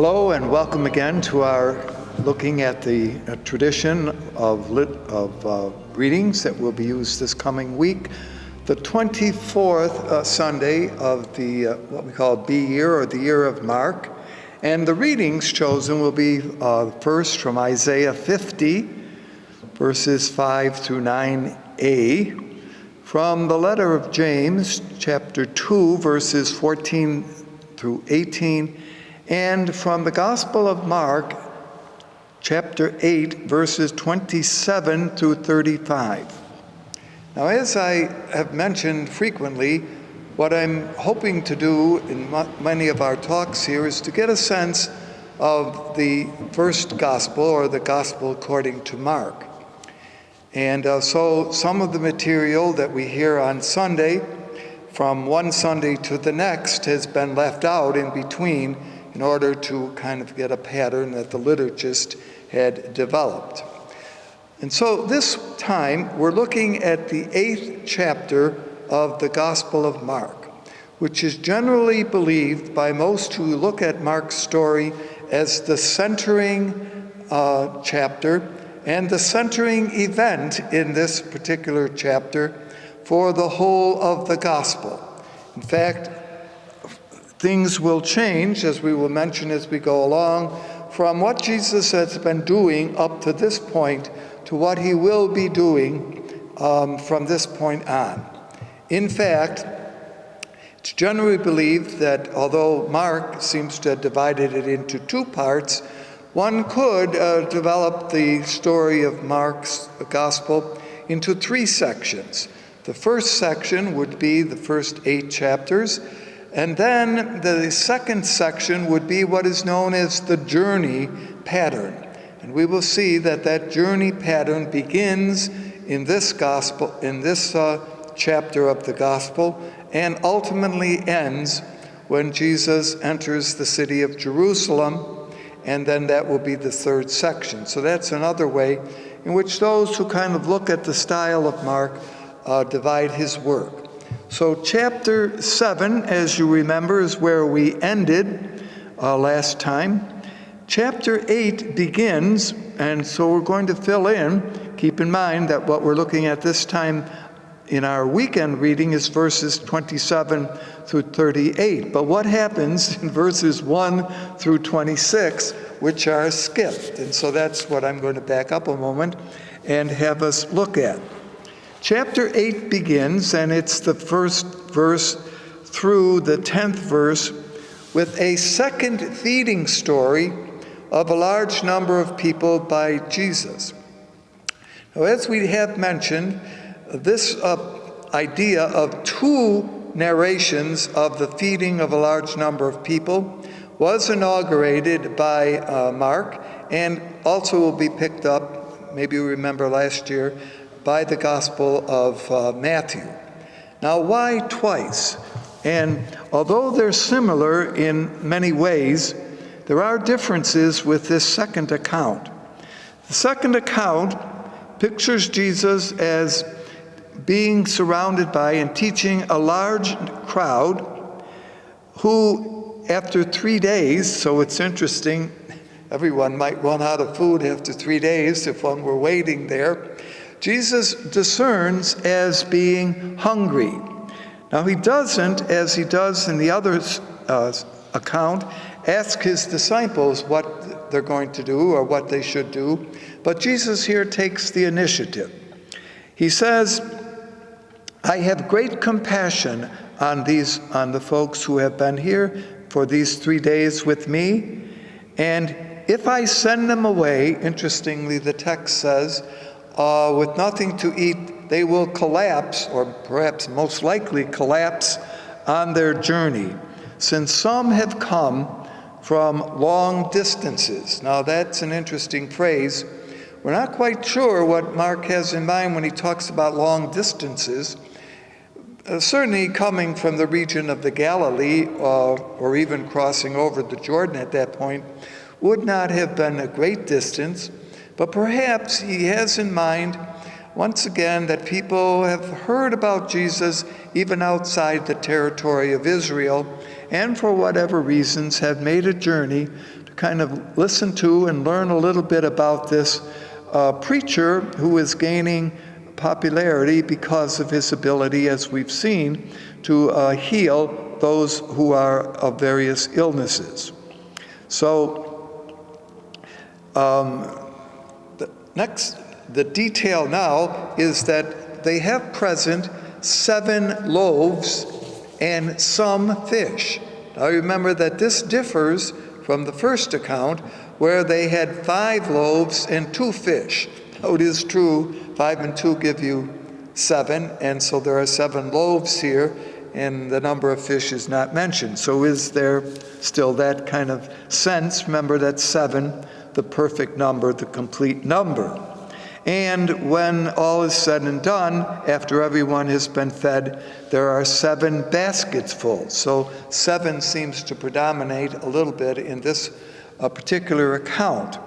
Hello and welcome again to our looking at the tradition of readings that will be used this coming week. The 24th Sunday of the what we call B year, or the year of Mark. And the readings chosen will be first from Isaiah 50, verses 5 through 9a, from the letter of James, chapter 2, verses 14 through 18, and from the Gospel of Mark, chapter 8, verses 27 through 35. Now, as I have mentioned frequently, what I'm hoping to do in many of our talks here is to get a sense of the first Gospel, or the Gospel according to Mark. And so some of the material that we hear on Sunday, from one Sunday to the next, has been left out in between in order to kind of get a pattern that the liturgist had developed. And so this time we're looking at the 8th chapter of the Gospel of Mark, which is generally believed by most who look at Mark's story as the centering chapter and the centering event in this particular chapter for the whole of the Gospel. In fact, things will change, as we will mention as we go along, from what Jesus has been doing up to this point to what he will be doing from this point on. In fact, it's generally believed that although Mark seems to have divided it into two parts, one could develop the story of Mark's gospel into three sections. The first section would be the first 8 chapters, and then the second section would be what is known as the journey pattern. And we will see that that journey pattern begins in this gospel, in this chapter of the gospel, and ultimately ends when Jesus enters the city of Jerusalem, and then that will be the third section. So that's another way in which those who kind of look at the style of Mark divide his work. So chapter 7, as you remember, is where we ended last time. Chapter 8 begins, and so we're going to fill in. Keep in mind that what we're looking at this time in our weekend reading is verses 27 through 38. But what happens in verses 1 through 26, which are skipped? And so that's what I'm going to back up a moment and have us look at. Chapter 8 begins, and it's the first verse through the 10th verse, with a second feeding story of a large number of people by Jesus. Now, as we have mentioned, this idea of two narrations of the feeding of a large number of people was inaugurated by Mark, and also will be picked up, maybe you remember last year, by the Gospel of Matthew. Now, why twice? And although they're similar in many ways, there are differences with this second account. The second account pictures Jesus as being surrounded by and teaching a large crowd who, after 3 days, so it's interesting, everyone might run out of food after 3 days if one were waiting there, Jesus discerns as being hungry. Now, he doesn't, as he does in the other account, ask his disciples what they're going to do or what they should do, but Jesus here takes the initiative. He says, I have great compassion on the folks who have been here for these 3 days with me, and if I send them away, interestingly, the text says, with nothing to eat, they will collapse, or perhaps most likely collapse, on their journey, since some have come from long distances. Now, that's an interesting phrase. We're not quite sure what Mark has in mind when he talks about long distances. Certainly coming from the region of the Galilee, or even crossing over the Jordan at that point, would not have been a great distance. But perhaps he has in mind, once again, that people have heard about Jesus even outside the territory of Israel, and for whatever reasons have made a journey to kind of listen to and learn a little bit about this preacher who is gaining popularity because of his ability, as we've seen, to heal those who are of various illnesses. So the detail now is that they have present 7 loaves and some fish. Now remember that this differs from the first account, where they had 5 loaves and 2 fish. Now it is true, 5 and 2 give you 7, and so there are 7 loaves here, and the number of fish is not mentioned. So is there still that kind of sense? Remember that 7, the perfect number, the complete number. And when all is said and done, after everyone has been fed, there are 7 baskets full. So 7 seems to predominate a little bit in this particular account.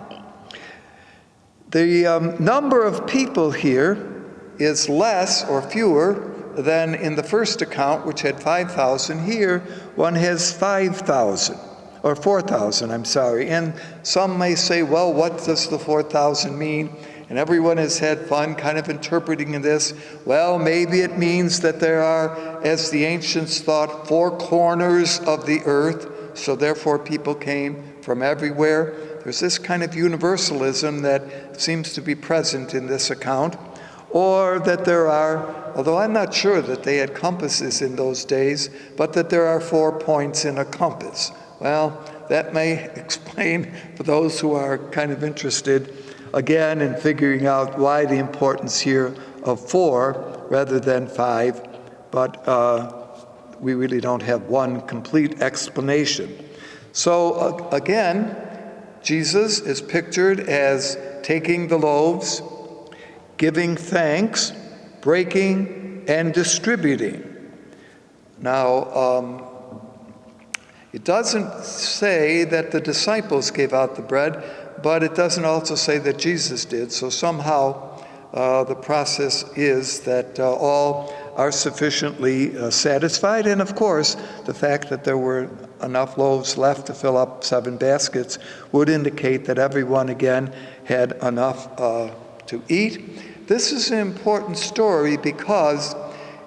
The number of people here is less or fewer than in the first account, which had 5,000. Here, one has 5,000, or 4,000, I'm sorry. And some may say, well, what does the 4,000 mean? And everyone has had fun kind of interpreting this. Well, maybe it means that there are, as the ancients thought, 4 corners of the earth, so therefore people came from everywhere. There's this kind of universalism that seems to be present in this account. Or that there are, although I'm not sure that they had compasses in those days, but that there are 4 points in a compass. Well, that may explain, for those who are kind of interested, again, in figuring out why the importance here of 4 rather than 5, but we really don't have one complete explanation. So again, Jesus is pictured as taking the loaves, giving thanks, breaking, and distributing. Now, it doesn't say that the disciples gave out the bread, but it doesn't also say that Jesus did. So somehow the process is that all are sufficiently satisfied. And of course, the fact that there were enough loaves left to fill up 7 baskets would indicate that everyone again had enough to eat. This is an important story because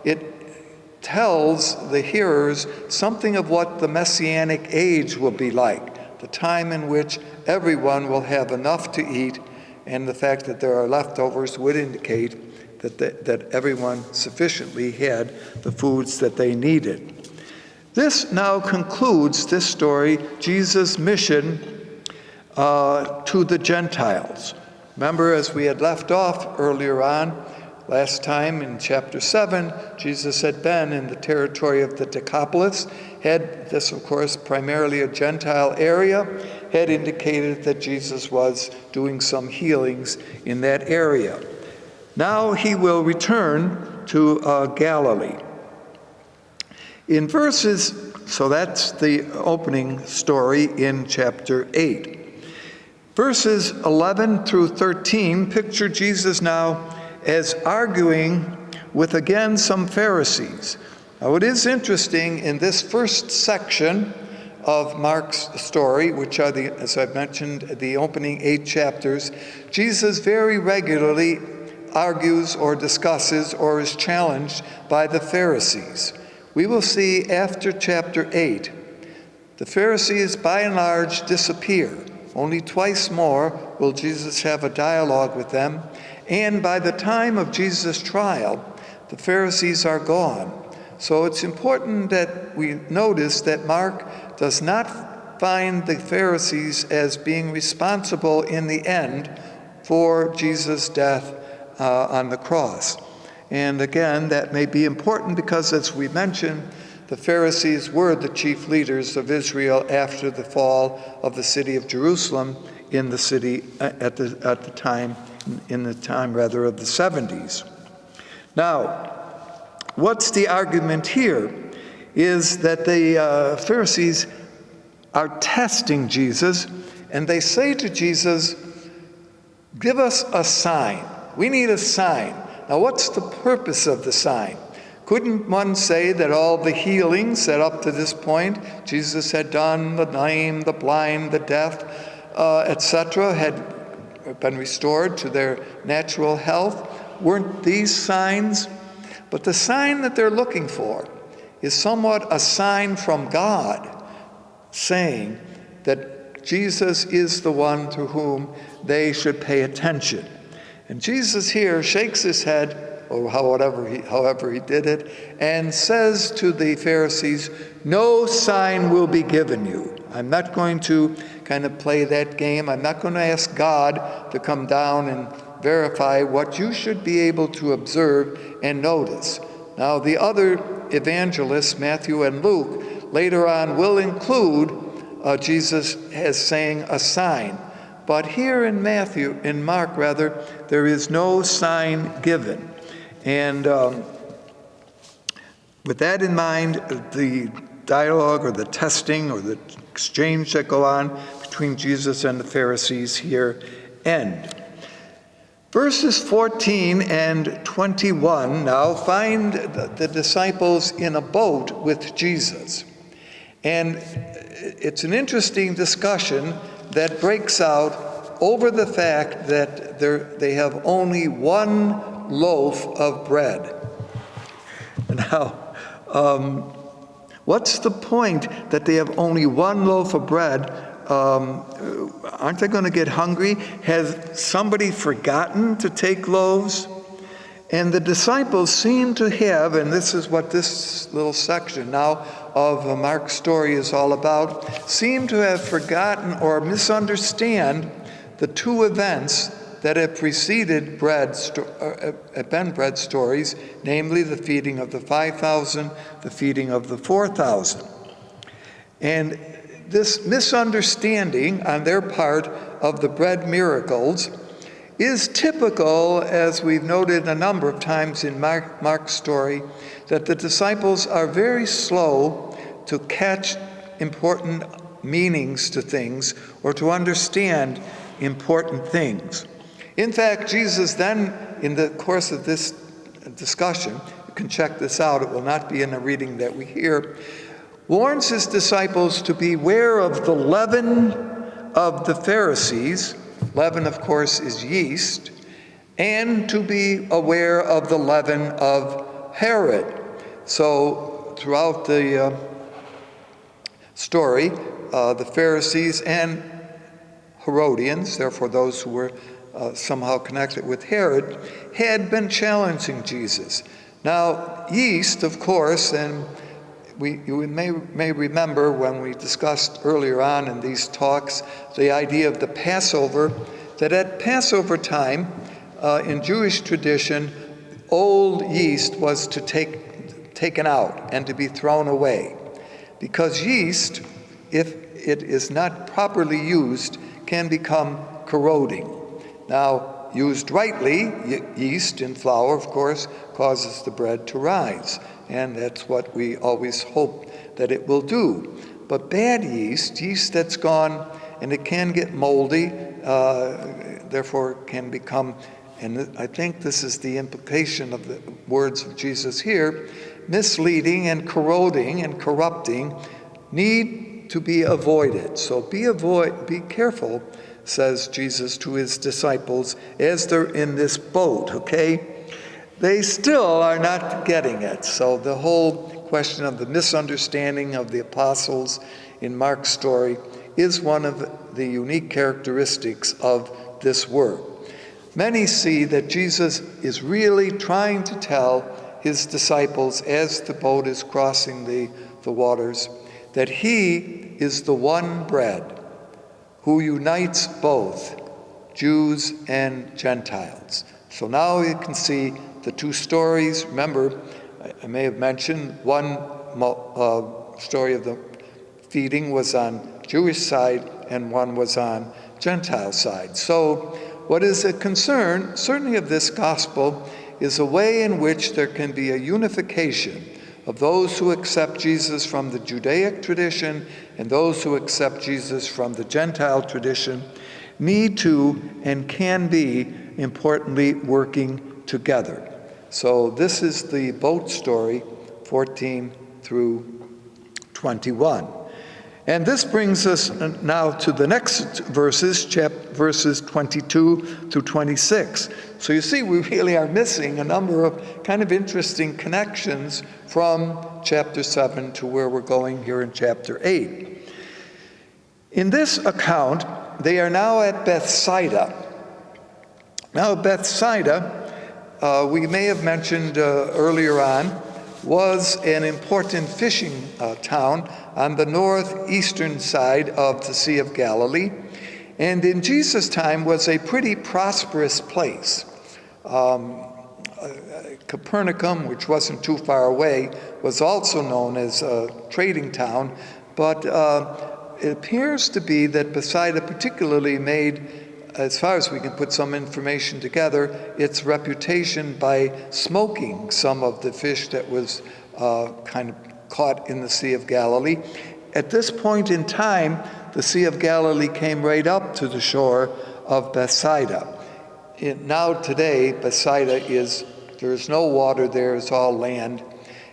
it tells the hearers something of what the Messianic age will be like, the time in which everyone will have enough to eat, and the fact that there are leftovers would indicate that everyone sufficiently had the foods that they needed. This now concludes this story, Jesus' mission to the Gentiles. Remember, as we had left off earlier on, last time in chapter 7, Jesus had been in the territory of the Decapolis, had this, of course, primarily a Gentile area, had indicated that Jesus was doing some healings in that area. Now he will return to Galilee. In verses, so that's the opening story in chapter 8. Verses 11 through 13 picture Jesus now as arguing with, again, some Pharisees. Now, it is interesting in this first section of Mark's story, which are, as I've mentioned, the opening 8 chapters, Jesus very regularly argues or discusses or is challenged by the Pharisees. We will see after chapter 8, the Pharisees by and large disappear. Only twice more will Jesus have a dialogue with them, and by the time of Jesus' trial, the Pharisees are gone. So it's important that we notice that Mark does not find the Pharisees as being responsible in the end for Jesus' death on the cross. And again, that may be important because, as we mentioned, the Pharisees were the chief leaders of Israel after the fall of the city of Jerusalem in the city at the time of the 70s. Now, what's the argument here is that the Pharisees are testing Jesus, and they say to Jesus, "Give us a sign. We need a sign." Now, what's the purpose of the sign? Couldn't one say that all the healings that up to this point Jesus had done, the lame, the blind, the deaf, etc., had been restored to their natural health? Weren't these signs? But the sign that they're looking for is somewhat a sign from God, saying that Jesus is the one to whom they should pay attention. And Jesus here shakes his head, or however he did it, and says to the Pharisees, no sign will be given you. I'm not going to kind of play that game. I'm not going to ask God to come down and verify what you should be able to observe and notice. Now, the other evangelists, Matthew and Luke, later on will include Jesus as saying a sign. But here in Mark, there is no sign given. And with that in mind, the dialogue or the testing or the exchange that go on between Jesus and the Pharisees here end. Verses 14 and 21 now find the disciples in a boat with Jesus. And it's an interesting discussion that breaks out over the fact that they have only one loaf of bread. Now, what's the point that they have only one loaf of bread? Aren't they going to get hungry? Has somebody forgotten to take loaves? And the disciples seem to have, and this is what this little section now of Mark's story is all about, seem to have forgotten or misunderstand the two events that have preceded bread stories, namely the feeding of the 5,000, the feeding of the 4,000. And this misunderstanding on their part of the bread miracles is typical, as we've noted a number of times in Mark's story, that the disciples are very slow to catch important meanings to things or to understand important things. In fact, Jesus then, in the course of this discussion, you can check this out, it will not be in the reading that we hear, warns his disciples to beware of the leaven of the Pharisees. Leaven, of course, is yeast, and to be aware of the leaven of Herod. So throughout the story, the Pharisees and Herodians, therefore those who were somehow connected with Herod, had been challenging Jesus. Now, yeast, of course, and you may remember when we discussed earlier on in these talks the idea of the Passover, that at Passover time, in Jewish tradition, old yeast was to taken out and to be thrown away. Because yeast, if it is not properly used, can become corroding. Now, used rightly, yeast in flour, of course, causes the bread to rise. And that's what we always hope that it will do. But bad yeast that's gone, and it can get moldy, therefore can become, and I think this is the implication of the words of Jesus here, misleading and corroding and corrupting, need to be avoided. So be careful, says Jesus to his disciples, as they're in this boat, okay? They still are not getting it. So the whole question of the misunderstanding of the apostles in Mark's story is one of the unique characteristics of this work. Many see that Jesus is really trying to tell his disciples as the boat is crossing the waters that he is the one bread who unites both Jews and Gentiles. So now you can see the two stories. Remember, I may have mentioned one story of the feeding was on Jewish side and one was on Gentile side. So what is a concern, certainly of this gospel, is a way in which there can be a unification of those who accept Jesus from the Judaic tradition and those who accept Jesus from the Gentile tradition need to and can be, importantly, working together. So this is the boat story, 14 through 21. And this brings us now to the next verses, verses 22 through 26. So you see, we really are missing a number of kind of interesting connections from chapter 7 to where we're going here in chapter 8. In this account, they are now at Bethsaida. Now, Bethsaida, we may have mentioned earlier on, was an important fishing town on the northeastern side of the Sea of Galilee, and in Jesus' time was a pretty prosperous place. Capernaum, which wasn't too far away, was also known as a trading town, but it appears to be that Bethsaida particularly made, as far as we can put some information together, its reputation by smoking some of the fish that was kind of caught in the Sea of Galilee. At this point in time, the Sea of Galilee came right up to the shore of Bethsaida. Now today, Bethsaida there is no water there, it's all land.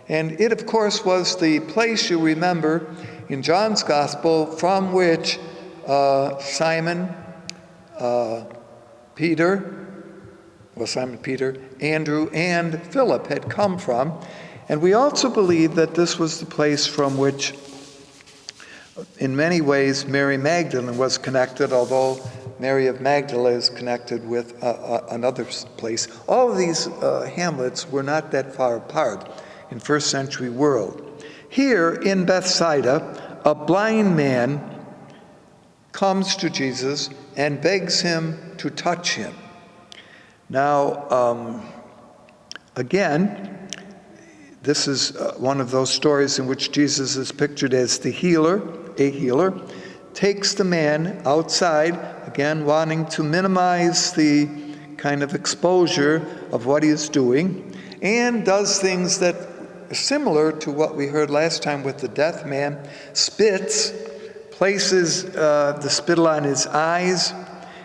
And it, of course, was the place, you remember, in John's Gospel, from which Simon Peter, Andrew, and Philip had come from. And we also believe that this was the place from which, in many ways, Mary Magdalene was connected, although Mary of Magdala is connected with another place. All of these hamlets were not that far apart in first century world. Here in Bethsaida, a blind man comes to Jesus and begs him to touch him. Now, again, this is one of those stories in which Jesus is pictured as a healer, takes the man outside, again, wanting to minimize the kind of exposure of what he is doing, and does things that are similar to what we heard last time with the deaf man, spits, places the spittle on his eyes,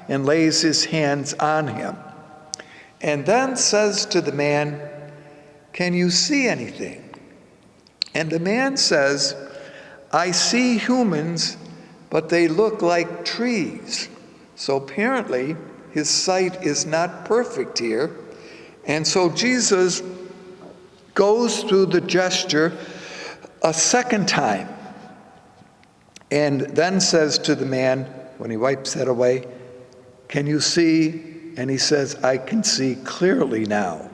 and lays his hands on him. And then says to the man, "Can you see anything?" And the man says, "I see humans, but they look like trees." So apparently his sight is not perfect here. And so Jesus goes through the gesture a second time and then says to the man, when he wipes that away, "Can you see?" And he says, "I can see clearly now."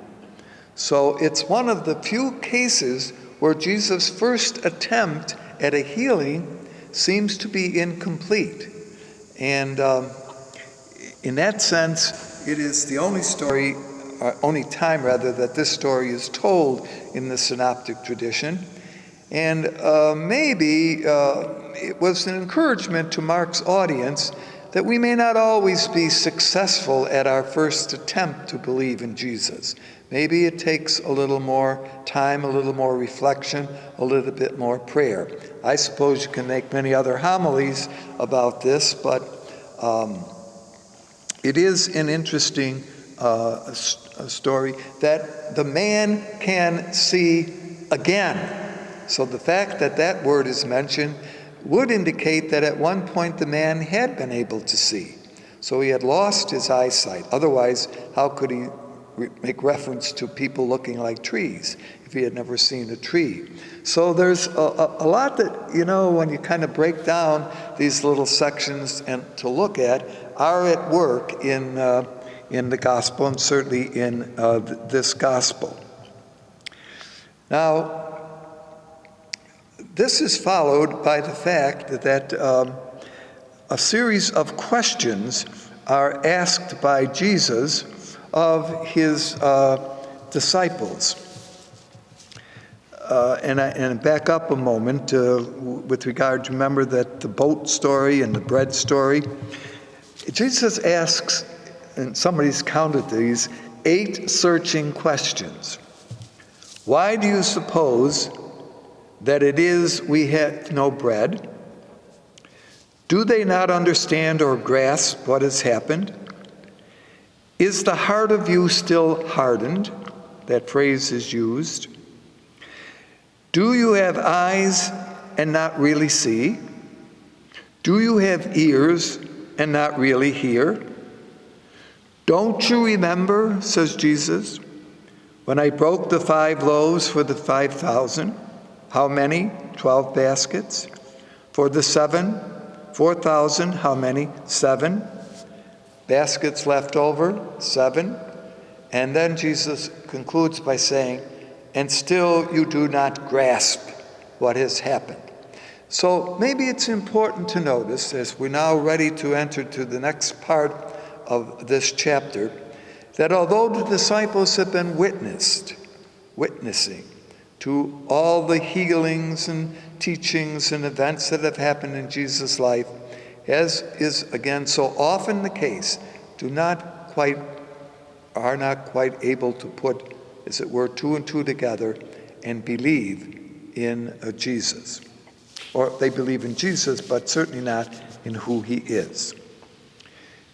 So it's one of the few cases where Jesus' first attempt at a healing seems to be incomplete. And in that sense, it is the only time that this story is told in the synoptic tradition. And maybe it was an encouragement to Mark's audience that we may not always be successful at our first attempt to believe in Jesus. Maybe it takes a little more time, a little more reflection, a little bit more prayer. I suppose you can make many other homilies about this, but it is an interesting story that the man can see again. So the fact that that word is mentioned would indicate that at one point the man had been able to see. So he had lost his eyesight. Otherwise, how could he make reference to people looking like trees if he had never seen a tree? So there's a lot that, when you kind of break down these little sections and to look at, are at work in the gospel, and certainly in this gospel. Now, this is followed by the fact that a series of questions are asked by Jesus of his disciples. And back up a moment with regard to, remember that the boat story and the bread story. Jesus asks, and somebody's counted these, 8 searching questions. Why do you suppose that it is we have no bread? Do they not understand or grasp what has happened? Is the heart of you still hardened? that phrase is used. Do you have eyes and not really see? Do you have ears and not really hear? Don't you remember, says Jesus, when I broke the 5 loaves for the 5,000? How many? 12 baskets. For the 7, 4,000, how many? 7. Baskets left over, 7. And then Jesus concludes by saying, and still you do not grasp what has happened. So maybe it's important to notice, as we're now ready to enter to the next part of this chapter, that although the disciples have been witnessing to all the healings and teachings and events that have happened in Jesus' life, as is again so often the case, are not quite able to put, as it were, 2 and 2 together and believe in Jesus. Or they believe in Jesus, but certainly not in who he is.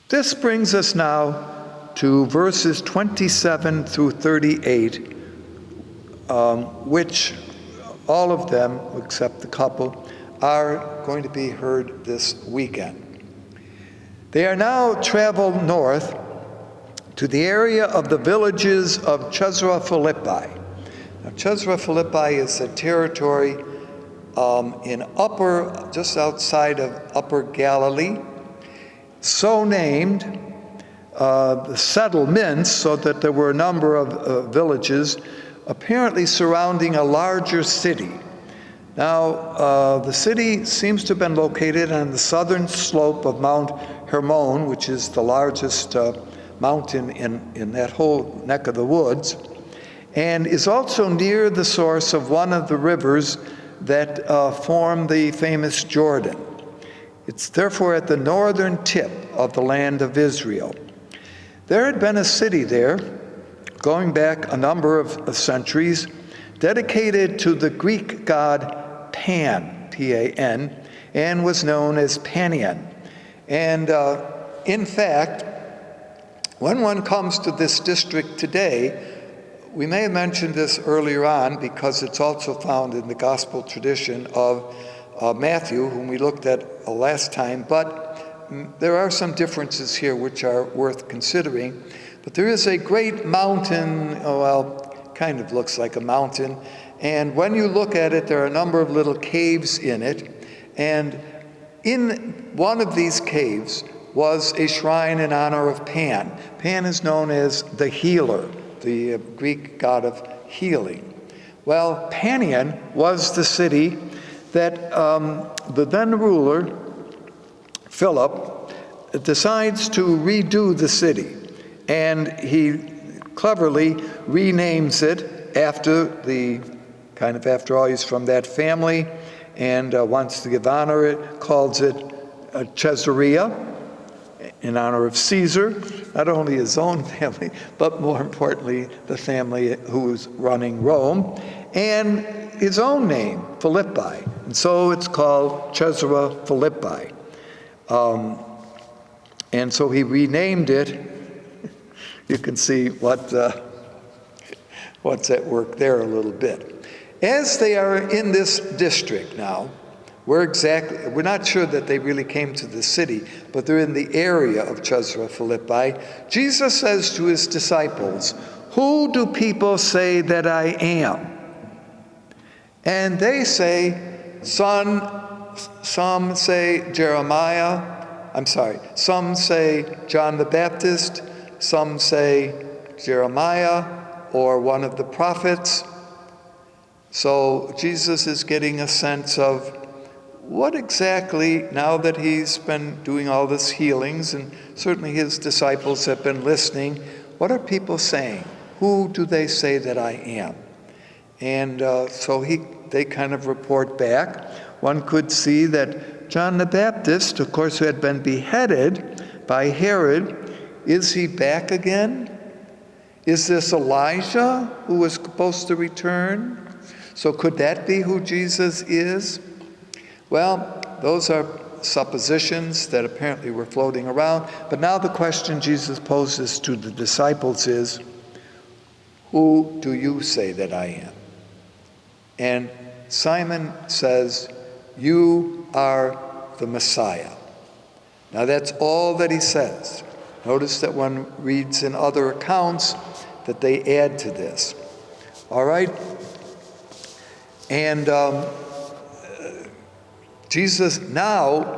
This brings us now to verses 27 through 38, which all of them, except a couple, are going to be heard this weekend. They are now traveled north to the area of the villages of Caesarea Philippi. Now, Caesarea Philippi is a territory just outside of Upper Galilee, so named the settlements, so that there were a number of villages apparently surrounding a larger city. Now, the city seems to have been located on the southern slope of Mount Hermon, which is the largest mountain in that whole neck of the woods, and is also near the source of one of the rivers that form the famous Jordan. It's therefore at the northern tip of the land of Israel. There had been a city there, going back a number of centuries, dedicated to the Greek god Pan, P-A-N, and was known as Panion. And in fact, when one comes to this district today, we may have mentioned this earlier on because it's also found in the gospel tradition of Matthew, whom we looked at last time, but there are some differences here which are worth considering. But there is a great mountain, kind of looks like a mountain, and when you look at it, there are a number of little caves in it, and in one of these caves was a shrine in honor of Pan. Pan is known as the healer, the Greek god of healing. Well, Panion was the city that the then ruler, Philip, decides to redo the city. And he cleverly renames it after all, he's from that family and wants to give honor, it calls it Caesarea, in honor of Caesar, not only his own family, but more importantly, the family who was running Rome, and his own name, Philippi. And so it's called Caesarea Philippi. And so he renamed it. You can see what's at work there a little bit. As they are in this district now, we're not sure that they really came to the city, but they're in the area of Caesarea Philippi. Jesus says to his disciples, "Who do people say that I am?" And they say, some say Jeremiah, some say John the Baptist, some say Jeremiah or one of the prophets. So Jesus is getting a sense of what exactly, now that he's been doing all this healings, and certainly his disciples have been listening, what are people saying? Who do they say that I am? And so they kind of report back. One could see that John the Baptist, of course, who had been beheaded by Herod, is he back again? Is this Elijah who was supposed to return? So could that be who Jesus is? Well, those are suppositions that apparently were floating around. But now the question Jesus poses to the disciples is, "Who do you say that I am?" And Simon says, "You are the Messiah." Now that's all that he says. Notice that one reads in other accounts that they add to this. All right? And Jesus now,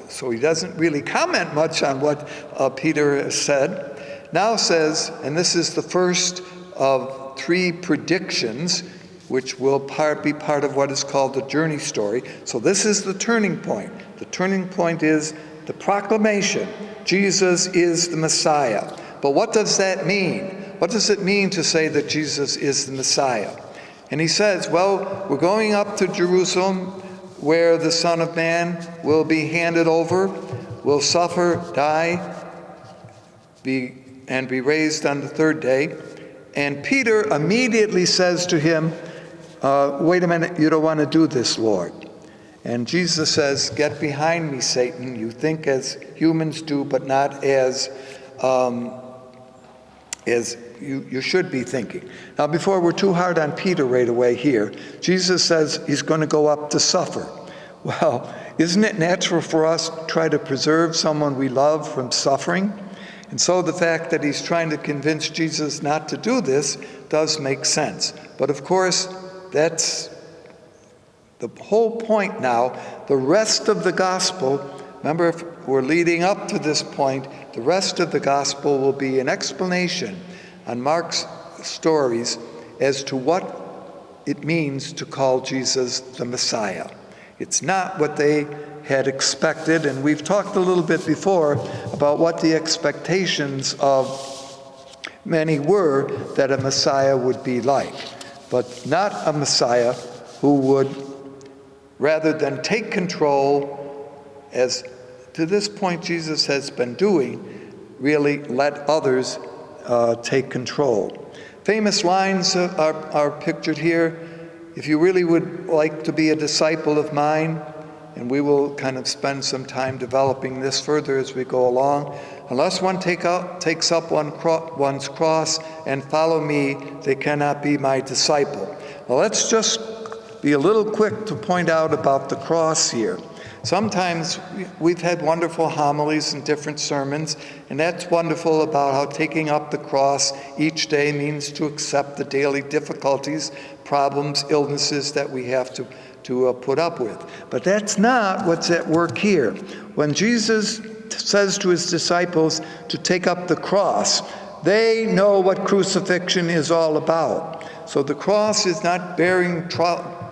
so he doesn't really comment much on what Peter has said, now says, and this is the first of 3 predictions, which will be part of what is called the journey story. So this is the turning point. The turning point is the proclamation, Jesus is the Messiah. But what does that mean? What does it mean to say that Jesus is the Messiah? And he says, well, we're going up to Jerusalem where the Son of Man will be handed over, will suffer, die, and be raised on the 3rd day. And Peter immediately says to him, wait a minute, you don't want to do this, Lord. And Jesus says, "Get behind me, Satan. You think as humans do, but not as you should be thinking." Now, before we're too hard on Peter right away here, Jesus says he's going to go up to suffer. Well, isn't it natural for us to try to preserve someone we love from suffering? And so the fact that he's trying to convince Jesus not to do this does make sense. But of course, that's the whole point now. The rest of the gospel, remember, if we're leading up to this point, the rest of the gospel will be an explanation on Mark's stories as to what it means to call Jesus the Messiah. It's not what they had expected, and we've talked a little bit before about what the expectations of many were that a Messiah would be like, but not a Messiah who would, rather than take control, as to this point Jesus has been doing, really let others take control. Famous lines are pictured here. "If you really would like to be a disciple of mine," and we will kind of spend some time developing this further as we go along, "unless one takes up one's cross and follow me, they cannot be my disciple." Well, let's just be a little quick to point out about the cross here. Sometimes we've had wonderful homilies and different sermons, and that's wonderful about how taking up the cross each day means to accept the daily difficulties, problems, illnesses that we have to put up with. But that's not what's at work here. When Jesus says to his disciples to take up the cross, they know what crucifixion is all about. So the cross is not bearing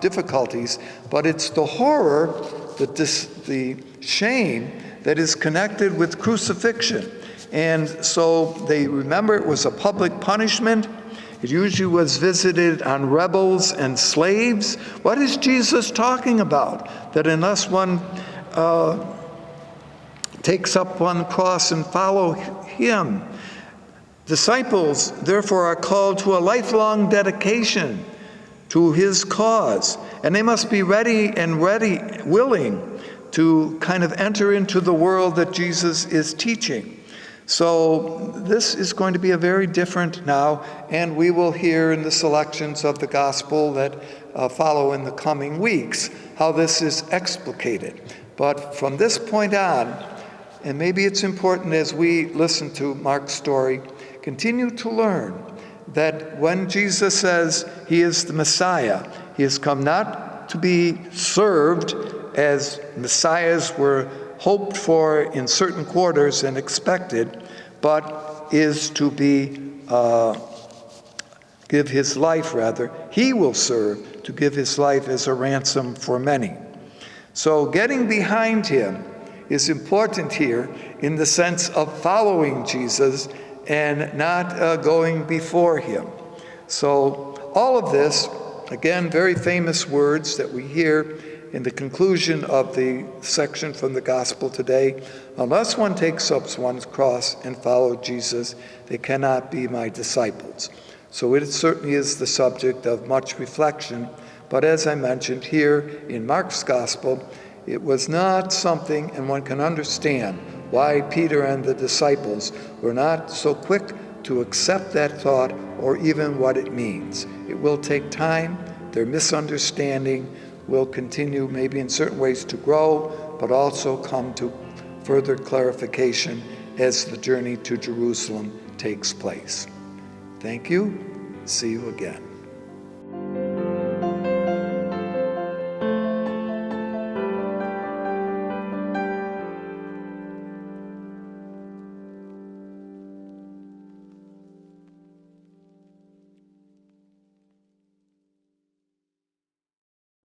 difficulties, but it's the horror, the shame that is connected with crucifixion. And so they remember it was a public punishment. It usually was visited on rebels and slaves. What is Jesus talking about? That unless one takes up one cross and follow him, disciples therefore are called to a lifelong dedication to his cause. And they must be willing to kind of enter into the world that Jesus is teaching. So this is going to be a very different now, and we will hear in the selections of the gospel that follow in the coming weeks how this is explicated. But from this point on, and maybe it's important as we listen to Mark's story, continue to learn that when Jesus says he is the Messiah, he has come not to be served as messiahs were hoped for in certain quarters and expected, but is to be, give his life rather. He will serve to give his life as a ransom for many. So getting behind him is important here in the sense of following Jesus and not going before him. So all of this, again, very famous words that we hear in the conclusion of the section from the gospel today. Unless one takes up one's cross and follows Jesus, they cannot be my disciples. So it certainly is the subject of much reflection. But as I mentioned here in Mark's gospel, it was not something, and one can understand why Peter and the disciples were not so quick to accept that thought or even what it means. It will take time. Their misunderstanding will continue, maybe in certain ways, to grow, but also come to further clarification as the journey to Jerusalem takes place. Thank you. See you again.